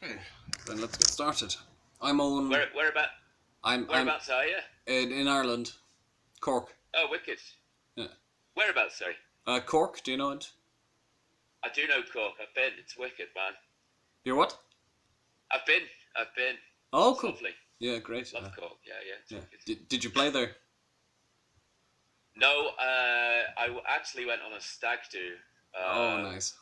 Okay, then let's get started. I'm Owen. Whereabouts are you? In Ireland, Cork. Oh, wicked. Yeah. Whereabouts, sorry? Cork. Do you know it? I do know Cork. I've been. It's wicked, man. You're what? I've been. I've been. Oh, It's cool. lovely. Yeah, great. Love Cork. Yeah, it's yeah. wicked. Did you play there? No, actually went on a stag do. Oh, nice.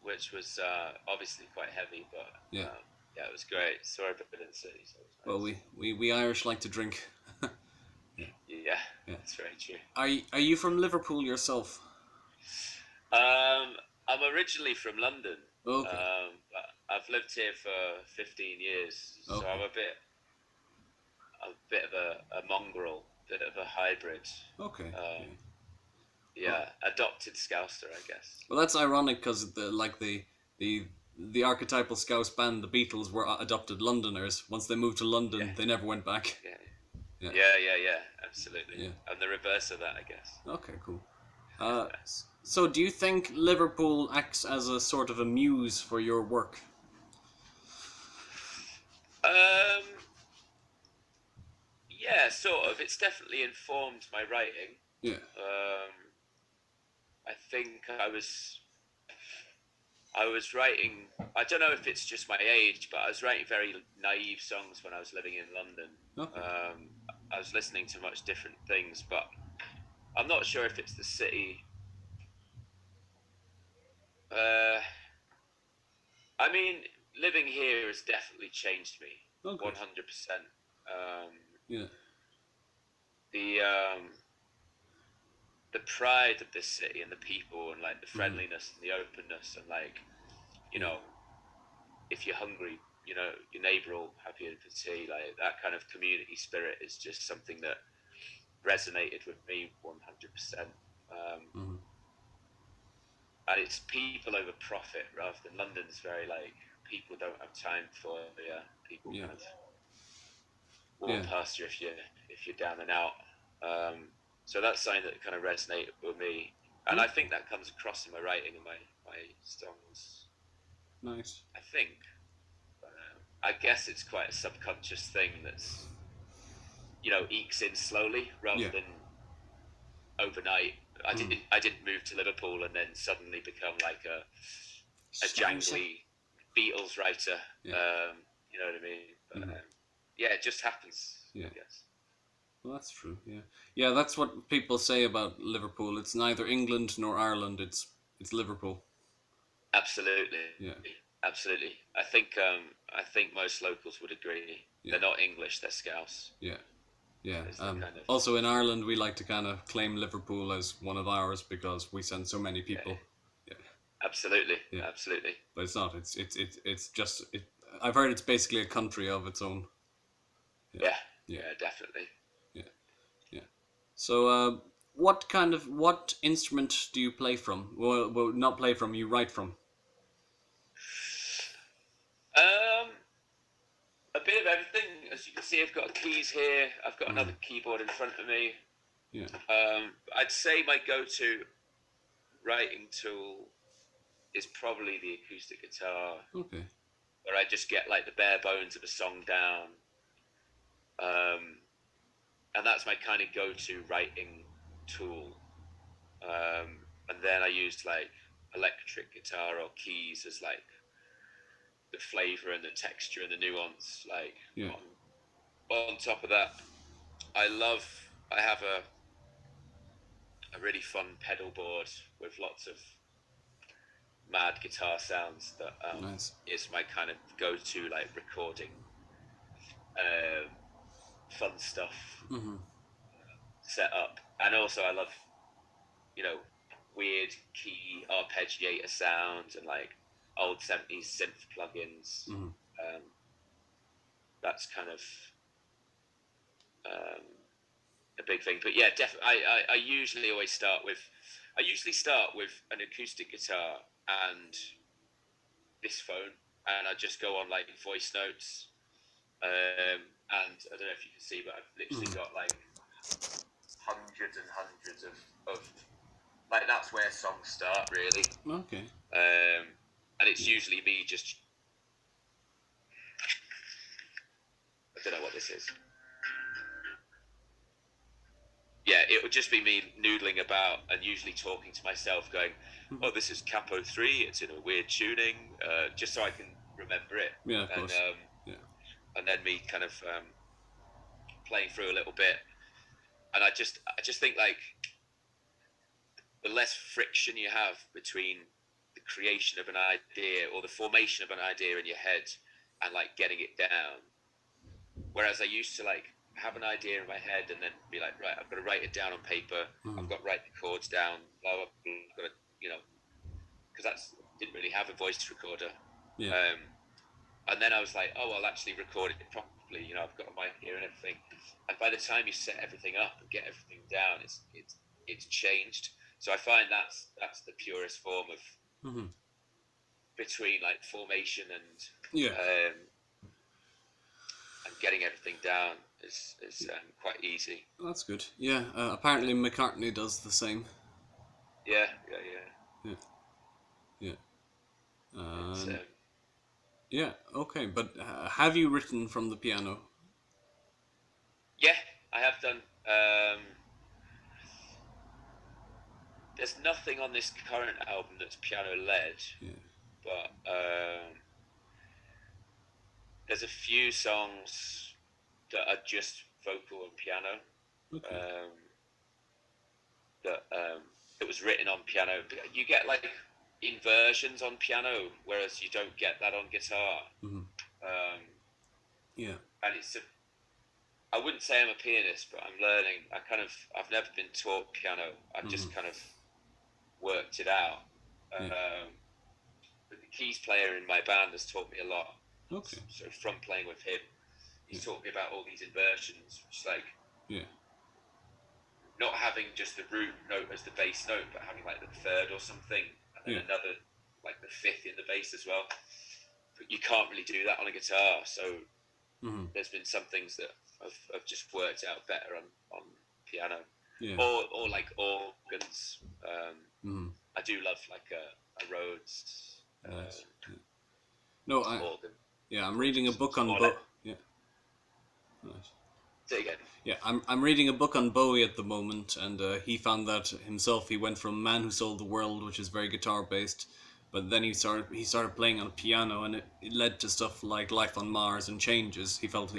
Which was obviously quite heavy, but Yeah. Yeah, it was great. Saw a bit in the city, so it was nice. Well, we Irish like to drink. Yeah, that's very true. Are you from Liverpool yourself? I'm originally from London. Okay. But I've lived here for 15 years, so Okay. I'm a bit of a mongrel, bit of a hybrid. Okay. Yeah, adopted Scouser, I guess. Well, that's ironic because the archetypal Scouse band, the Beatles, were adopted Londoners. Once they moved to London, they never went back. Yeah, absolutely. Yeah. And the reverse of that, I guess. Okay, cool. So do you think Liverpool acts as a sort of a muse for your work? Yeah, sort of. It's definitely informed my writing. Yeah. I think I was writing, I don't know if it's just my age, but I was writing very naive songs when I was living in London. Okay. I was listening to much different things, but I'm not sure if it's the city. I mean, living here has definitely changed me. Okay. 100%. Yeah. The pride of this city and the people and like the friendliness and the openness and like, you know, if you're hungry, you know, your neighbour will have you for tea. Like that kind of community spirit is just something that resonated with me 100%. And it's people over profit rather than London's very like people don't have time for people kind of walk past you if you're down and out. So that's something that kind of resonated with me, and I think that comes across in my writing and my songs. Nice. I think. I guess it's quite a subconscious thing that's, you know, ekes in slowly rather than overnight. I didn't move to Liverpool and then suddenly become like a jangly Beatles writer. You know what I mean? But yeah, it just happens. I guess. Well, that's true. Yeah. That's what people say about Liverpool. It's neither England nor Ireland. It's Liverpool. Absolutely. Yeah. Absolutely. I think most locals would agree. They're not English. They're Scouse. Yeah. Also, in Ireland, we like to kind of claim Liverpool as one of ours because we send so many people. Yeah. Absolutely. Yeah. Absolutely. But it's not. It's just. I've heard it's basically a country of its own. Yeah. Definitely. Yeah. So, what instrument do you play from? Well, not play from. You write from. A bit of everything. As you can see, I've got keys here. I've got another keyboard in front of me. Yeah. I'd say my go-to writing tool is probably the acoustic guitar. Okay. Where I just get like the bare bones of a song down. And that's my kind of go-to writing tool. And then I used like electric guitar or keys as like the flavor and the texture and the nuance. Like on top of that, I have a really fun pedal board with lots of mad guitar sounds that is my kind of go-to like recording fun stuff set up. And also I love, you know, weird key arpeggiator sounds and like old 70s synth plugins. That's kind of a big thing. But yeah, definitely I usually start with an acoustic guitar and this phone, and I just go on like voice notes. And I don't know if you can see, but I've literally got like hundreds and hundreds of like, that's where songs start really. Okay. And it's usually me just don't know what this is. Yeah, it would just be me noodling about and usually talking to myself, going, "Oh, this is Capo 3. It's in a weird tuning," just so I can remember it. Yeah, of and course. Yeah. and then me kind of playing through a little bit, and I just think like the less friction you have between the creation of an idea or the formation of an idea in your head and like getting it down. Whereas I used to like have an idea in my head and then be like, right, I've got to write it down on paper. I've got to write the chords down. Blah blah blah. I've got to, because that's didn't really have a voice recorder. Yeah. And then I was like, oh, I'll actually record it properly. I've got a mic here and everything. And by the time you set everything up and get everything down, it's changed. So I find that's the purest form of between like formation and Yeah. And getting everything down is quite easy. That's good. Yeah. Apparently McCartney does the same. Yeah. Yeah. It's, Yeah. Okay. But have you written from the piano? yeah, I have done. There's nothing on this current album that's piano led. Yeah. But there's a few songs that are just vocal and piano. Okay. That was written on piano. You get like inversions on piano, whereas you don't get that on guitar. Yeah. And I wouldn't say I'm a pianist, but I'm learning. I've never been taught piano. I've just kind of worked it out. But the keys player in my band has taught me a lot. Okay. So from playing with him, he's taught me about all these inversions, which is like not having just the root note as the bass note, but having like the third or something, and then another like the fifth in the bass as well. But you can't really do that on a guitar. So there's been some things that have just worked out better on piano, or like organs. I do love like a Rhodes. No, organ. I'm reading a book on yeah. Nice. Say again. Yeah, I'm reading a book on Bowie at the moment, and he found that himself. He went from Man Who Sold the World, which is very guitar based, but then he started playing on piano, and it led to stuff like Life on Mars and Changes. He felt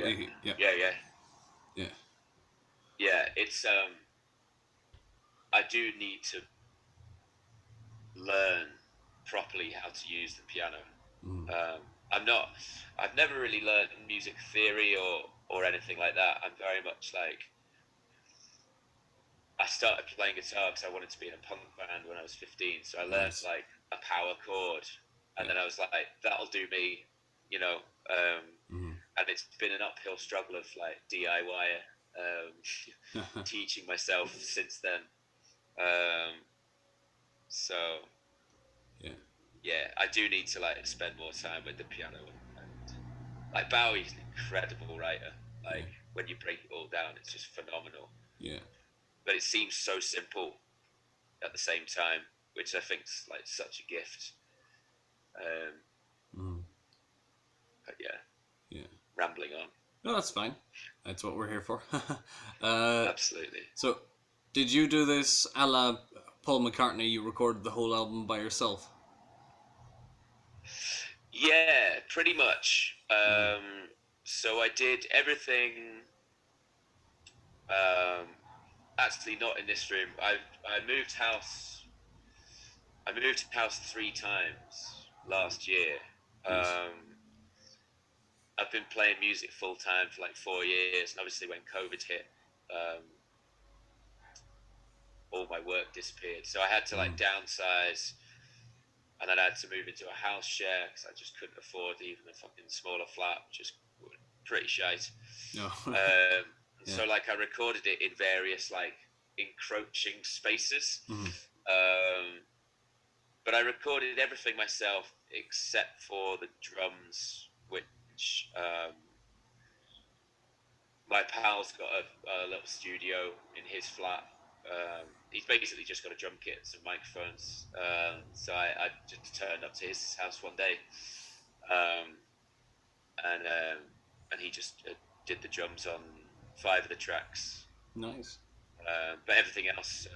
Yeah, it's I do need to learn properly how to use the piano. I've never really learned music theory or anything like that. I'm very much like, I started playing guitar because I wanted to be in a punk band when I was 15. So I learned like a power chord, and then I was like, that'll do me, and it's been an uphill struggle of like DIY teaching myself since then. So I do need to like spend more time with the piano, and like Bowie's an incredible writer. Like when you break it all down, it's just phenomenal. Yeah. But it seems so simple at the same time, which I think is like such a gift. But rambling on. No, that's fine. That's what we're here for. Absolutely. So, did you do this a la Paul McCartney? You recorded the whole album by yourself? Yeah, pretty much. So I did everything. Actually, not in this room. I moved house. I moved house 3 times last year. I've been playing music full time for like 4 years, and obviously when COVID hit, all my work disappeared. So I had to like downsize, and then I had to move into a house share because I just couldn't afford even a fucking smaller flat, which is pretty shite. No. So like I recorded it in various like encroaching spaces. But I recorded everything myself except for the drums, which my pal's got a little studio in his flat. He's basically just got a drum kit and some microphones. So I just turned up to his house one day, and he just did the drums on 5 of the tracks. Nice. But everything else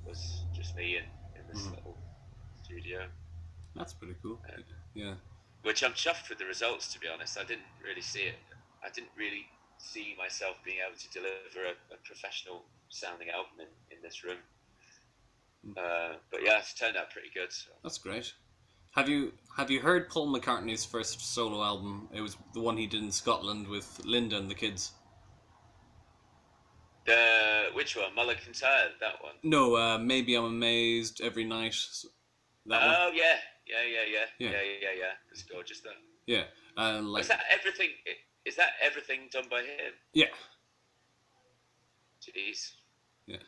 was just me in this Hmm. little studio. That's pretty cool. Um, Yeah. which I'm chuffed with the results, to be honest. I didn't really see it. I didn't really see myself being able to deliver a professional sounding album in this room. But yeah, it's turned out pretty good. So. That's great. Have you heard Paul McCartney's first solo album? It was the one he did in Scotland with Linda and the kids. Which one? Mulligan Tired, that one. No, maybe I'm amazed every night. That one. Oh yeah, yeah, yeah, yeah, Yeah. yeah, yeah, yeah. It's gorgeous. That. Yeah. Like. Was that everything? Is that everything done by him? Yeah. Jeez. Yeah.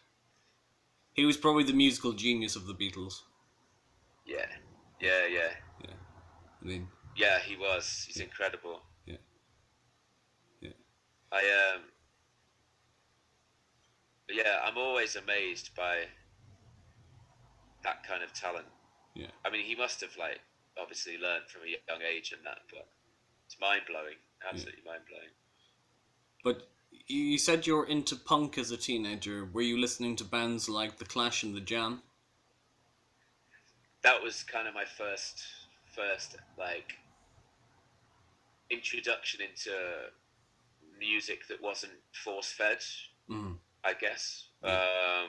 He was probably the musical genius of the Beatles. Yeah, yeah, yeah. Yeah. I mean. Yeah, he was. He's incredible. Yeah. Yeah. I yeah, I'm always amazed by that kind of talent. Yeah. I mean, he must have like obviously learned from a young age and that, but it's mind blowing, absolutely mind blowing. But you said you were into punk as a teenager. Were you listening to bands like The Clash and The Jam? That was kind of my first like introduction into music that wasn't force fed. Mm. I guess. Yeah.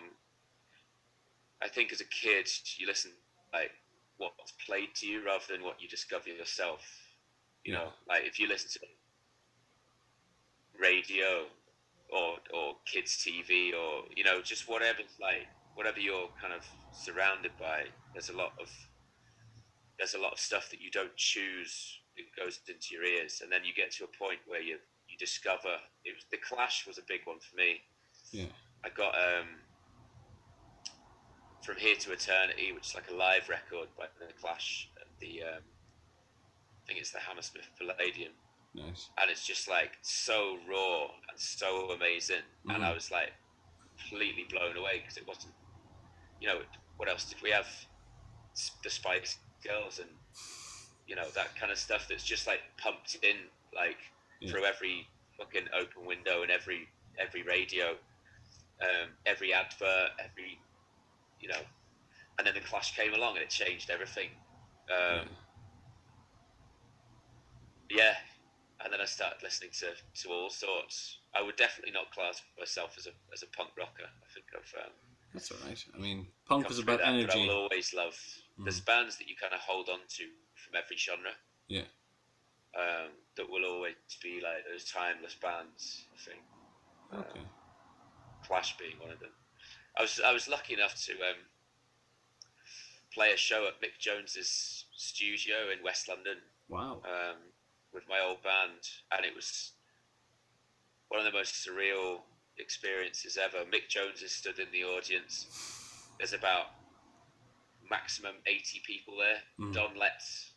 I think as a kid, you listen like what's played to you rather than what you discover yourself. You know, like if you listen to radio or kids TV or just whatever you're kind of surrounded by. There's a lot of stuff that you don't choose. It goes into your ears, and then you get to a point where you discover. The Clash was a big one for me. Yeah. I got From Here to Eternity, which is like a live record by The Clash at the I think it's the Hammersmith Palladium. Nice. And it's just like so raw and so amazing. Mm-hmm. And I was like completely blown away because it wasn't, what else did we have? The Spice Girls and, that kind of stuff that's just like pumped in like through every fucking open window and every radio, every advert, and then the Clash came along and it changed everything. Yeah. And then I started listening to all sorts. I would definitely not class myself as a punk rocker. I think I've that's all right. I mean, punk is about energy. But I will always love. There's bands that you kind of hold on to from every genre. Yeah. That will always be like those timeless bands. I think. Okay. Clash being one of them. I was lucky enough to play a show at Mick Jones's studio in West London. Wow. With my old band, and it was one of the most surreal experiences ever. Mick Jones is stood in the audience. There's about maximum 80 people there. Don Letts,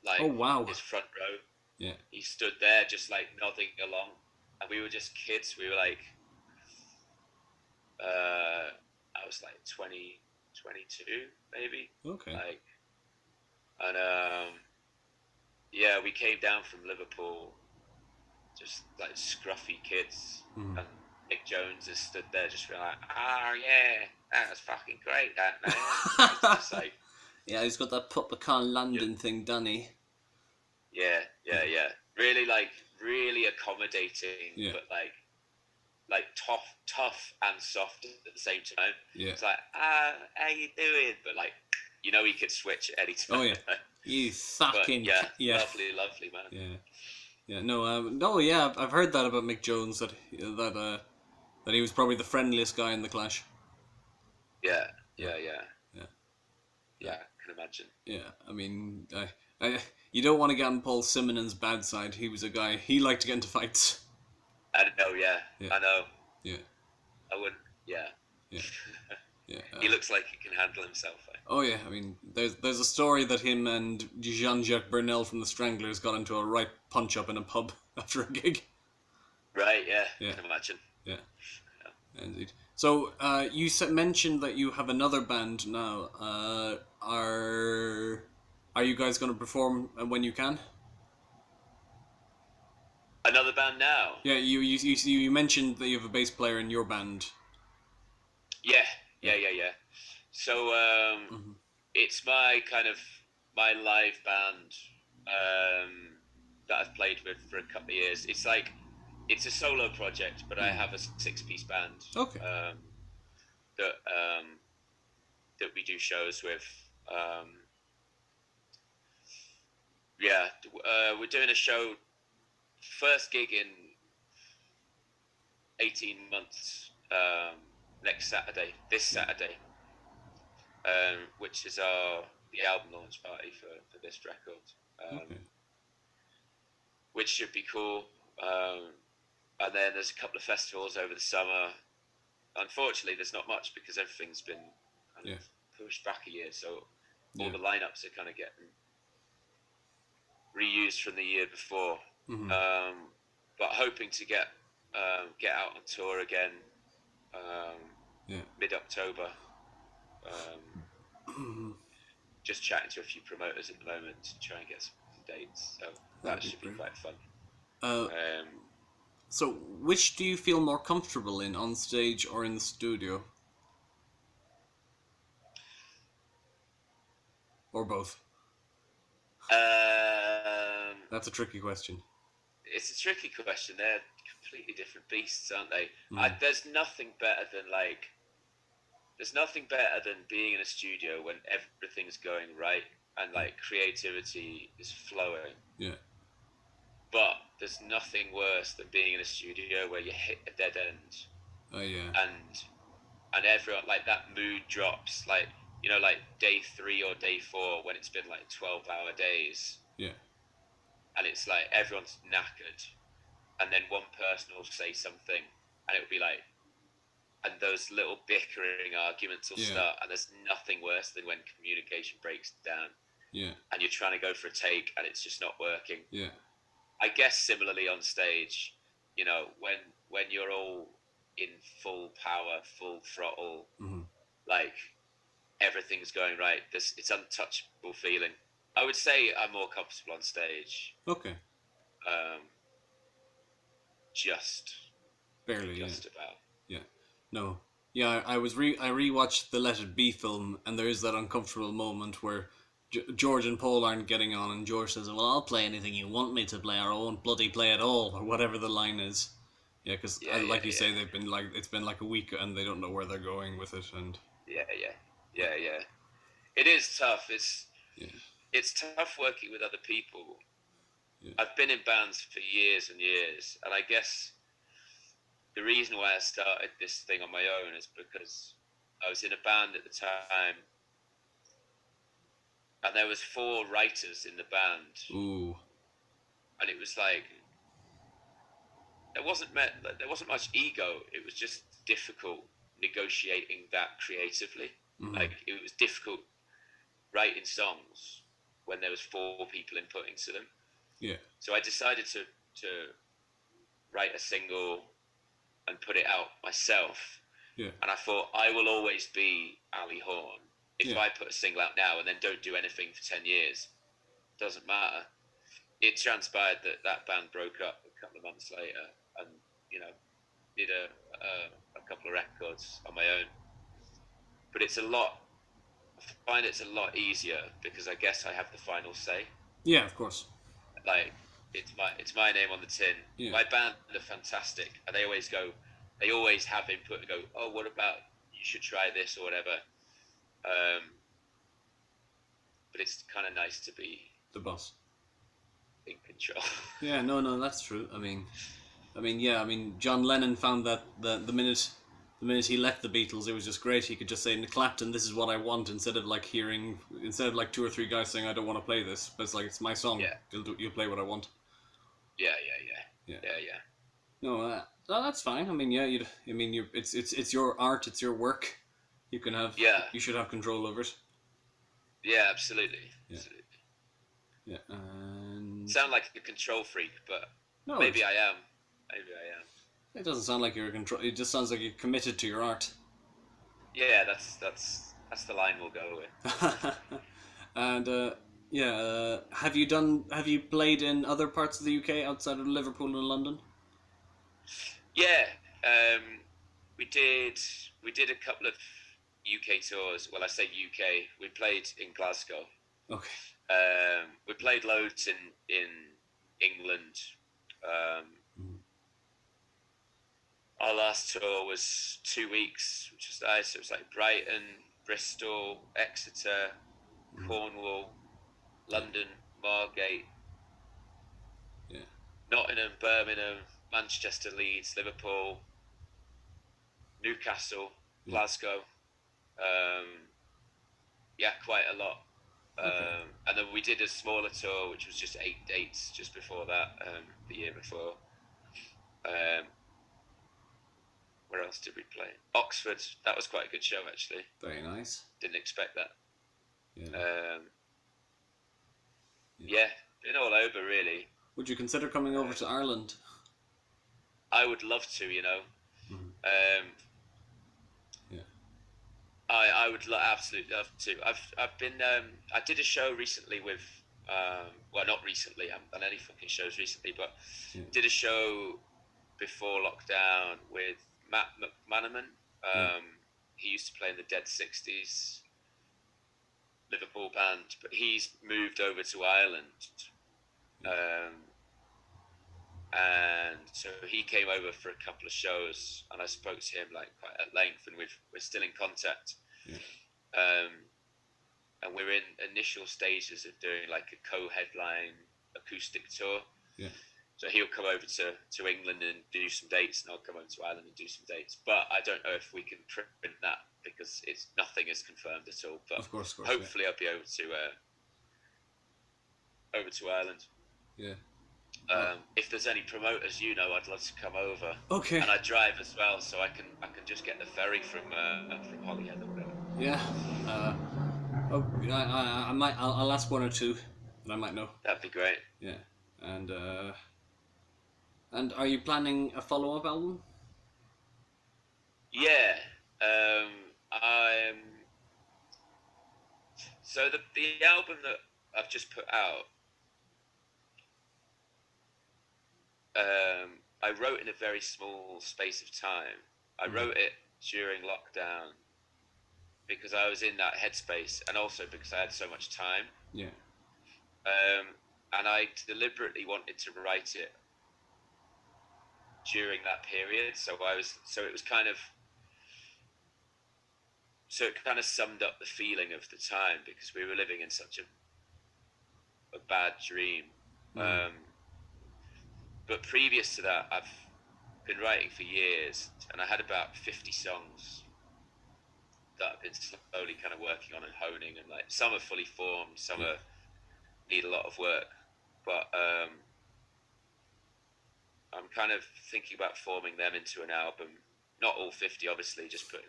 like, his front row. Yeah. He stood there just like nodding along, and we were just kids. We were like, I was like 20, 22 maybe. Okay. Like, and yeah, we came down from Liverpool, just like scruffy kids, and Mick Jones has stood there just being like, "Oh yeah, that was fucking great, that man." Just like, yeah, he's got that put pecan London thing, doesn't he? Yeah. Really accommodating, but like tough and soft at the same time. Yeah. It's like, how you doing? But like, he could switch at any time. Oh yeah. You fucking lovely man. Yeah, yeah. No, yeah. I've heard that about Mick Jones that he was probably the friendliest guy in the Clash. Yeah. I can imagine. Yeah, I mean, you don't want to get on Paul Simonon's bad side. He was a guy. He liked to get into fights. I know. Yeah. I know. Yeah. I wouldn't. Yeah. Yeah. Yeah, he looks like he can handle himself. Oh yeah, I mean, there's a story that him and Jean-Jacques Burnel from the Stranglers got into a right punch-up in a pub after a gig. Right, yeah. I can imagine. Yeah. Indeed. So, you mentioned that you have another band now. Are you guys going to perform when you can? Another band now. Yeah, you mentioned that you have a bass player in your band. Yeah, Yeah. yeah. So Mm-hmm. it's my kind of my live band that I've played with for a couple of years. It's like it's a solo project, but I have a six-piece band Okay. that that we do shows with. Um, yeah, we're doing a show. First gig in 18 months. Next Saturday, this Saturday, which is the album launch party for this record, Okay. which should be cool. And then there's a couple of festivals over the summer. Unfortunately, there's not much because everything's been kind Yeah. of pushed back a year, so all Yeah. the lineups are kind of getting reused from the year before. Mm-hmm. But hoping to get out on tour again Yeah. mid-October. Just chatting to a few promoters at the moment to try and get some dates, so That'd that be should be great. quite fun. Uh, so which do you feel more comfortable in, on stage or in the studio? Or both? That's a tricky question. It's a tricky question. They're completely different beasts, aren't they? Mm. There's nothing better than being in a studio when everything's going right and like creativity is flowing. Yeah. But there's nothing worse than being in a studio where you hit a dead end Oh yeah. and everyone like that mood drops, like like day 3 or day 4 when it's been like 12-hour days Yeah. and it's like everyone's knackered and then one person will say something and it'll be like, and those little bickering arguments will start, and there's nothing worse than when communication breaks down. Yeah. And you're trying to go for a take and it's just not working. Yeah. I guess similarly on stage, when you're all in full power, full throttle, like everything's going right, it's untouchable feeling. I would say I'm more comfortable on stage. Okay. Um, just Barely. just about. Yeah. No. Yeah, I rewatched the Let It Be film, and there is that uncomfortable moment where George and Paul aren't getting on, and George says, "Well, I'll play anything you want me to play, or I won't bloody play at all," or whatever the line is. Yeah, because like you say, they've been like it's been like a week, and they don't know where they're going with it, and yeah. It is tough. yeah, It's tough working with other people. yeah, I've been in bands for years and years, and I guess the reason why I started this thing on my own is because I was in a band at the time, and there was 4 writers in the band, ooh, and it was like there wasn't much ego. It was just difficult negotiating that creatively. Like it was difficult writing songs when there was 4 people inputting to them. yeah, So I decided to write a single and put it out myself. yeah, And I thought I will always be Ali Horn. If I put a single out now and then don't do anything for 10 years, doesn't matter. It transpired that band broke up a couple of months later, and did a couple of records on my own. But I find it's a lot easier because I guess I have the final say. yeah, of course, Like it's my name on the tin. yeah, My band are fantastic, and they always have input and go, oh, what about you should try this or whatever. But it's kind of nice to be the boss. in control. Yeah, no, that's true. Yeah, John Lennon found that the minute he left the Beatles, it was just great. He could just say, "Clapton, this is what I want," instead of like 2 or 3 guys saying, "I don't want to play this," but it's like it's my song. Yeah. You'll play what I want. Yeah. No, that's fine. It's your art, it's your work. You can have. Yeah. You should have control over it. Yeah, absolutely. Yeah. Absolutely. Yeah. And Sound like a control freak, but no, maybe I am. It doesn't sound like you're a control. It just sounds like you're committed to your art. Yeah, that's the line we'll go with. And have you played in other parts of the UK outside of Liverpool and London? Yeah, um, we did we did a couple of UK tours. Well, I say UK. We played in Glasgow. Okay. We played loads in England. Um, Mm. our last tour was 2 weeks, which was nice. It was like Brighton, Bristol, Exeter, Mm. Cornwall, Yeah. London, Margate, Yeah. Nottingham, Birmingham, Manchester, Leeds, Liverpool, Newcastle, Yeah. Glasgow. Um, yeah, quite a lot. Okay. And then we did a smaller tour, which was just 8 dates just before that, the year before. Um, where else did we play? Oxford. That was quite a good show, actually. Very nice. Didn't expect that. Yeah. Um, Yeah. yeah, been all over, really. Would you consider coming over to Ireland? I would love to, you know. Mm. Um, Yeah. I would absolutely love to. I've been I did a show recently with well, not recently. I haven't done any fucking shows recently, but Yeah. did a show before lockdown with Matt McManaman. Yeah. He used to play in the Dead 60s Liverpool band, but he's moved over to Ireland. Yeah. Um, and so he came over for a couple of shows, and I spoke to him like quite at length, and we're still in contact. Yeah. Um, and we're in initial stages of doing like a co-headline acoustic tour. Yeah. So he'll come over to England and do some dates, and I'll come over to Ireland and do some dates. But I don't know if we can print that because nothing is confirmed at all. But Of course. hopefully I'll be able to over to Ireland. Yeah. Yeah. If there's any promoters, I'd love to come over. Okay. And I drive as well, so I can just get the ferry from Holyhead or whatever. Yeah. Oh, I might. I'll ask one or two that I might know. That'd be great. Yeah. And are you planning a follow-up album? Yeah. I'm. So the album that I've just put out, I wrote in a very small space of time. I wrote it during lockdown because I was in that headspace, and also because I had so much time. Yeah. And I deliberately wanted to write it during that period. So it kind of summed up the feeling of the time because we were living in such a bad dream. But previous to that, I've been writing for years, and I had about 50 songs that I've been slowly kind of working on and honing, and like some are fully formed, some need a lot of work, but I'm kind of thinking about forming them into an album. Not all 50, obviously, just putting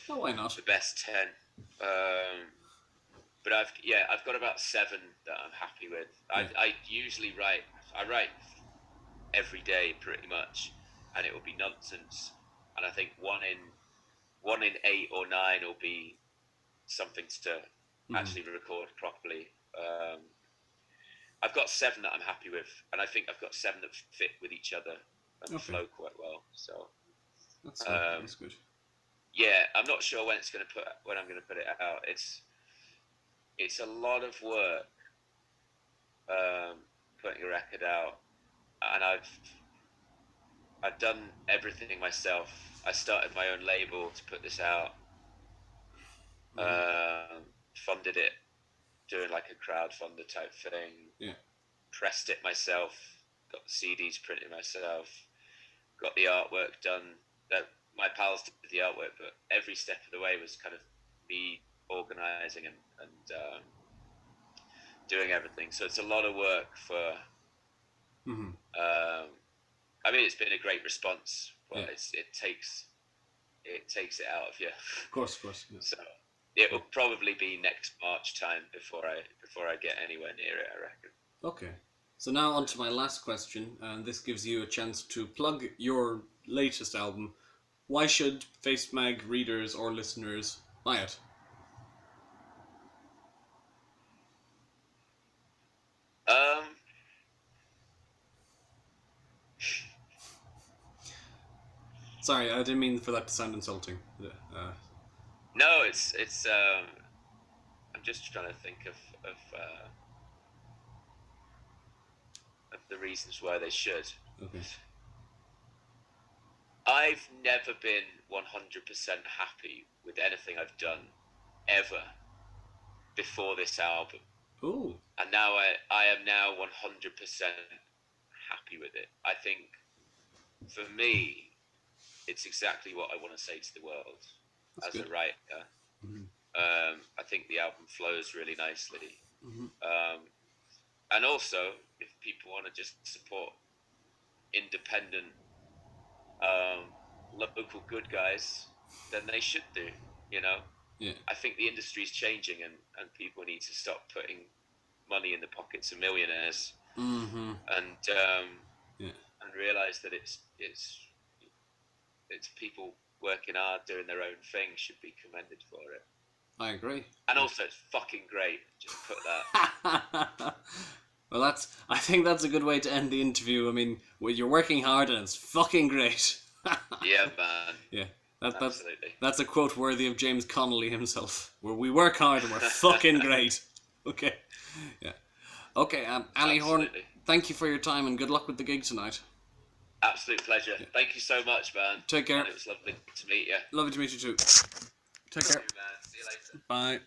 Oh, why not? the best 10. But I've got about 7 that I'm happy with. I usually write every day pretty much, and it will be nonsense. And I think one in 8 or 9 will be something to actually record properly. I've got 7 that I'm happy with, and I think I've got 7 that fit with each other and flow quite well. So that's good. yeah, I'm not sure when I'm going to put it out. It's a lot of work putting a record out, and I've done everything myself. I started my own label to put this out. Funded it, doing like a crowdfunder type thing. Yeah. Pressed it myself. Got the CDs printed myself. Got the artwork done. My pals did the artwork, but every step of the way was kind of me organising and doing everything. So it's a lot of work for. I mean, it's been a great response, but it takes it out of you. Of course. Yeah. So it will probably be next March time before I get anywhere near it, I reckon. Okay. So now on to my last question, and this gives you a chance to plug your latest album. Why should Phacemag readers or listeners buy it? Sorry, I didn't mean for that to sound insulting. No, it's. I'm just trying to think of the reasons why they should. Okay. I've never been 100% happy with anything I've done ever before this album. Ooh. And now I am now 100% happy with it. I think for me, it's exactly what I want to say to the world. That's as good. A writer. Mm-hmm. I think the album flows really nicely. Mm-hmm. And also, if people want to just support independent, local good guys, then they should do, you know? Yeah. I think the industry's changing, and people need to stop putting money in the pockets of millionaires, mm-hmm. and realize that it's people working hard, doing their own thing, should be commended for it. I agree. And also, it's fucking great. Just put that. Well, I think that's a good way to end the interview. I mean, you're working hard and it's fucking great. Yeah, man. Yeah. That's a quote worthy of James Connolly himself. Where we work hard and we're fucking great. Okay. Yeah. Okay, Ali Horn, thank you for your time and good luck with the gig tonight. Absolute pleasure. Yeah. Thank you so much, man. Take care. And it was lovely to meet you. Lovely to meet you too. Take care. Man. See you later. Bye.